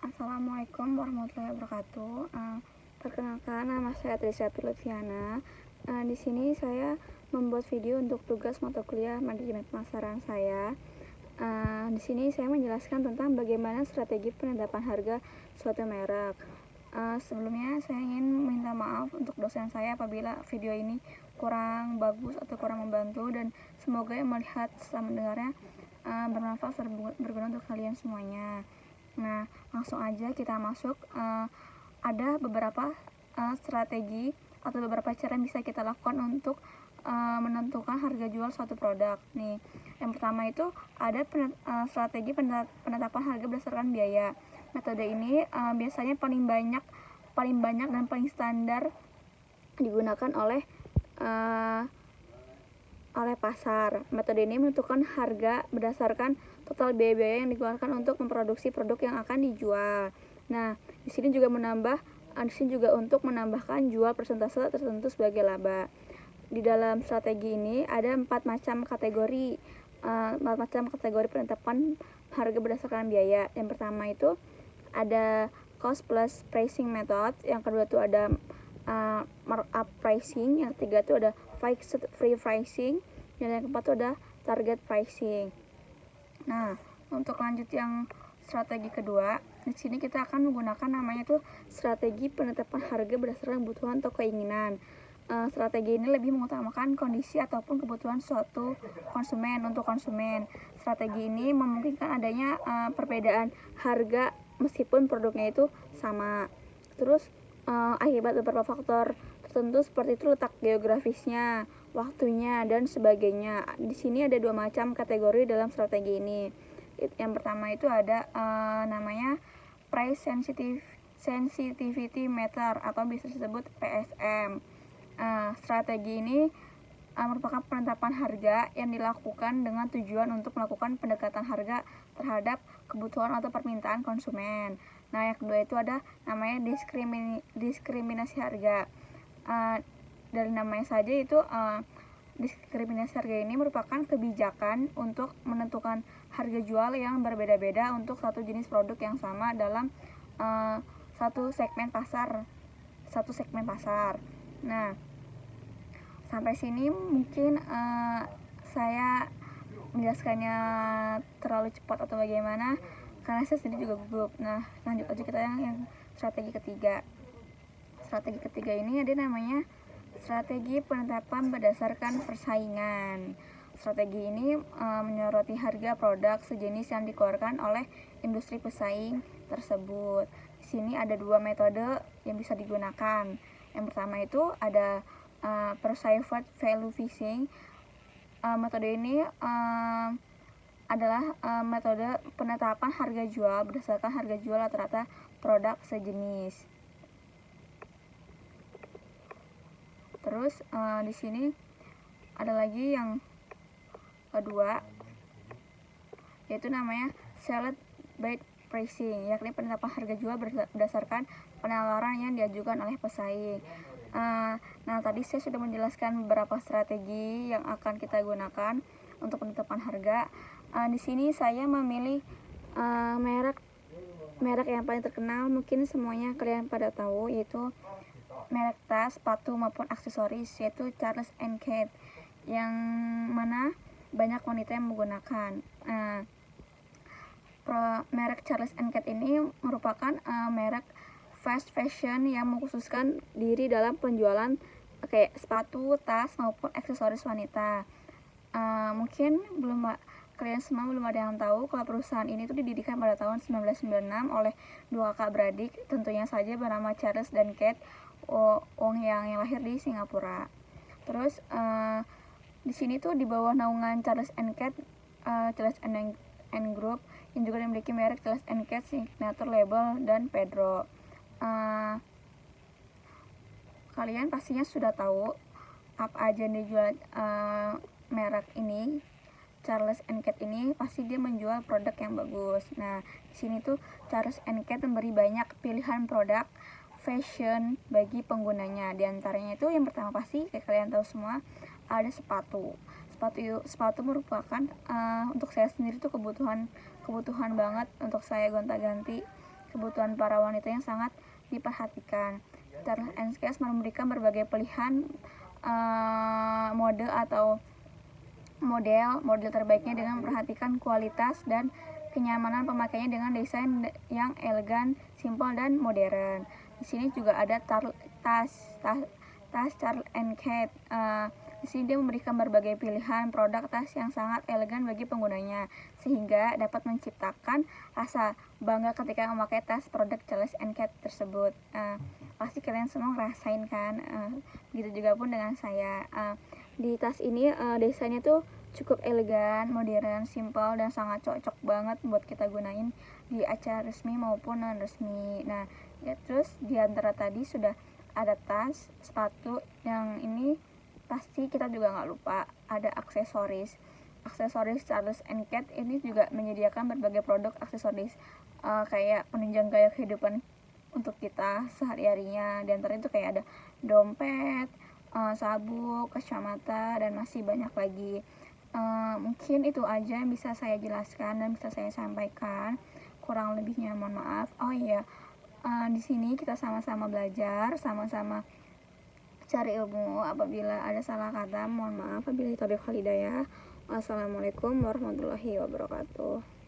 Assalamualaikum warahmatullahi wabarakatuh. Perkenalkan, nama saya Trisha Lutfiana. Di sini saya membuat video untuk tugas mata kuliah manajemen pemasaran saya. Di sini saya menjelaskan tentang bagaimana strategi penetapan harga suatu merek. Sebelumnya saya ingin minta maaf untuk dosen saya apabila video ini kurang bagus atau kurang membantu, dan semoga yang melihat setelah mendengarnya bermanfaat serta berguna untuk kalian semuanya. Nah, langsung aja kita masuk. Ada beberapa strategi atau beberapa cara yang bisa kita lakukan untuk menentukan harga jual suatu produk. Nih, yang pertama itu ada strategi penetapan harga berdasarkan biaya. Metode ini biasanya paling banyak dan paling standar digunakan oleh pasar. Metode ini menentukan harga berdasarkan total biaya yang dikeluarkan untuk memproduksi produk yang akan dijual. Nah, di sini juga untuk menambahkan jual persentase tertentu sebagai laba. Di dalam strategi ini ada 4 macam kategori penetapan harga berdasarkan biaya. Yang pertama itu ada cost plus pricing method, yang kedua itu ada markup pricing, yang ketiga itu ada fixed free pricing, dan yang keempat itu ada target pricing. Nah, untuk lanjut yang strategi kedua, di sini kita akan menggunakan namanya itu strategi penetapan harga berdasarkan kebutuhan atau keinginan. Strategi ini lebih mengutamakan kondisi ataupun kebutuhan suatu konsumen untuk konsumen. Strategi ini memungkinkan adanya perbedaan harga meskipun produknya itu sama. Terus akibat beberapa faktor tertentu seperti itu letak geografisnya, waktunya, dan sebagainya. Di sini ada 2 macam kategori dalam strategi ini. Yang pertama itu ada namanya price sensitivity meter atau bisa disebut PSM. Strategi ini merupakan penetapan harga yang dilakukan dengan tujuan untuk melakukan pendekatan harga terhadap kebutuhan atau permintaan konsumen. Nah, yang kedua itu ada namanya diskriminasi harga. Dari namanya saja itu diskriminasi harga ini merupakan kebijakan untuk menentukan harga jual yang berbeda-beda untuk satu jenis produk yang sama dalam satu segmen pasar. Nah, sampai sini mungkin saya menjelaskannya terlalu cepat atau bagaimana, karena saya sendiri juga gugup. Nah, lanjut aja kita yang strategi ketiga. Strategi ketiga ini ada namanya strategi penetapan berdasarkan persaingan. Strategi ini menyoroti harga produk sejenis yang dikeluarkan oleh industri pesaing tersebut. Di sini ada 2 metode yang bisa digunakan. Yang pertama itu ada perceived value fixing. Metode ini adalah metode penetapan harga jual berdasarkan harga jual rata-rata produk sejenis. Terus di sini ada lagi yang kedua, yaitu namanya select based pricing, yakni penetapan harga jual berdasarkan penawaran yang diajukan oleh pesaing. Nah, tadi saya sudah menjelaskan beberapa strategi yang akan kita gunakan untuk penetapan harga. Di sini saya memilih merek yang paling terkenal, mungkin semuanya kalian pada tahu, yaitu merek tas, sepatu maupun aksesoris, yaitu Charles & Keith, yang mana banyak wanita yang menggunakan. Merek Charles & Keith ini merupakan merek fast fashion yang mengkhususkan diri dalam penjualan kayak sepatu, tas maupun aksesoris wanita. Mungkin kalian semua belum ada yang tahu kalau perusahaan ini tuh didirikan pada tahun 1996 oleh 2 kakak beradik, tentunya saja bernama Charles dan Kate Wong yang lahir di Singapura. Terus di sini tuh di bawah naungan Charles & Kate, Charles & Group, yang juga memiliki merek Charles & Kate Signature Label dan Pedro. Kalian pastinya sudah tahu apa aja yang dijual merek ini. Charles & Kate ini pasti dia menjual produk yang bagus. Nah, di sini tuh Charles & Kate memberi banyak pilihan produk fashion bagi penggunanya. Di antaranya itu yang pertama pasti kayak kalian tahu semua, ada sepatu. Sepatu merupakan untuk saya sendiri tuh kebutuhan banget untuk saya gonta-ganti, kebutuhan para wanita yang sangat diperhatikan. Charles & Keith memberikan berbagai pilihan mode atau model terbaiknya dengan memperhatikan kualitas dan kenyamanan pemakainya dengan desain yang elegan, simpel dan modern. Di sini juga ada tas Charles & Keith. Di sini dia memberikan berbagai pilihan produk tas yang sangat elegan bagi penggunanya, sehingga dapat menciptakan rasa bangga ketika memakai tas produk Charles & Keith tersebut. Pasti kalian semua ngerasain kan? Gitu juga pun dengan saya. Di tas ini desainnya tuh cukup elegan, modern, simpel, dan sangat cocok banget buat kita gunain di acara resmi maupun non resmi. Nah, ya, terus di antara tadi sudah ada tas, sepatu, yang ini pasti kita juga nggak lupa ada aksesoris Charles & Keith ini juga menyediakan berbagai produk aksesoris kayak penunjang gaya kehidupan untuk kita sehari-harinya. Di antara itu kayak ada dompet, sabuk, kacamata, dan masih banyak lagi. Mungkin itu aja yang bisa saya jelaskan dan bisa saya sampaikan. Kurang lebihnya mohon maaf. Oh iya, di sini kita sama-sama belajar, sama-sama cari ilmu. Apabila ada salah kata mohon maaf. Wabillahi taufiq wal hidayah. Wassalamualaikum warahmatullahi wabarakatuh.